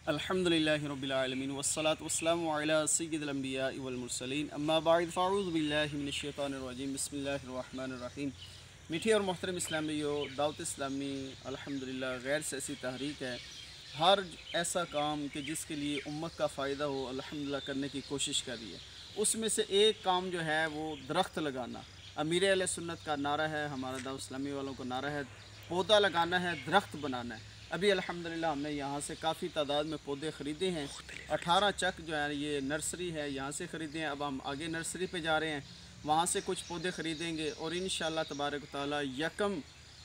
अल्हम्दुलिल्लाहि रब्बिल आलमीन वस्सलातु वस्सलामु अला सय्यिदिल अंबिया वल मुरसलीन अम्मा बाद फ़अऊज़ु बिल्लाहि मिनश शैतानिर रजीम बिस्मिल्लाहिर रहमानिर रहीम। मीठी और मोहतरम इस्लामियों, दावत इस्लामी अल्हम्दुलिल्लाह गैर से ऐसी तहरीक है। हर ऐसा काम कि जिसके लिए उम्मत का फ़ायदा हो अल्हम्दुलिल्लाह करने की कोशिश कर रही है। उसमें से एक काम जो है वो दरख्त लगाना अमीर अहले सुन्नत का नारा है, हमारा दावत इस्लामी वालों का नारा है, पौधा लगाना है, दरख्त बनाना है। अभी अल्हम्दुलिल्लाह हमने यहाँ से काफ़ी तादाद में पौधे ख़रीदे हैं। 18 चक जो है ये नर्सरी है, यहाँ से ख़रीदे हैं। अब हम आगे नर्सरी पे जा रहे हैं, वहाँ से कुछ पौधे ख़रीदेंगे और इंशाअल्लाह तबारक ताला 1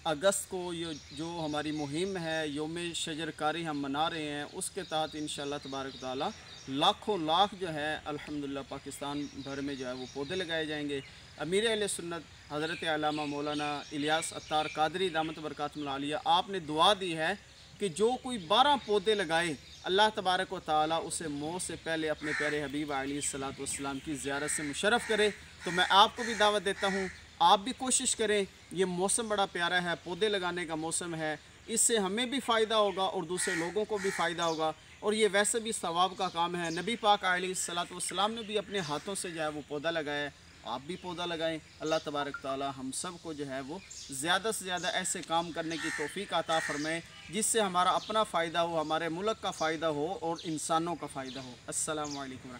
अगस्त को ये जो हमारी मुहिम है योम शजरकारी हम मना रहे हैं, उसके तहत इंशाअल्लाह तबारक ताला लाखों लाख जो है अल्हम्दुलिल्लाह पाकिस्तान भर में जो है वो पौधे लगाए जाएंगे। अमीर अहले सुन्नत हज़रत अल्लामा मौलाना इलियास अत्तार कादरी दामत बरकातुहुल आलिया आपने दुआ दी है कि जो कोई 12 पौधे लगाए अल्लाह तबारक व ताला उसे मौत से पहले अपने प्यारे हबीब अलैहिस्सलातु वस्सलाम की ज़ियारत से मुशर्रफ़ करे। तो मैं आपको भी दावत देता हूँ, आप भी कोशिश करें। ये मौसम बड़ा प्यारा है, पौधे लगाने का मौसम है, इससे हमें भी फ़ायदा होगा और दूसरे लोगों को भी फ़ायदा होगा और ये वैसे भी सवाब का काम है। नबी पाक अलैहिस्सलातु वस्सलाम ने भी अपने हाथों से जो है वो पौधा लगाया है, आप भी पौधा लगाएं। अल्लाह तबारक ताला हम सब को जो है वो ज़्यादा से ज़्यादा ऐसे काम करने की तौफ़ीक अता फ़रमाए जिससे हमारा अपना फ़ायदा हो, हमारे मुल्क का फ़ायदा हो और इंसानों का फ़ायदा हो। अस्सलामु अलैकुम।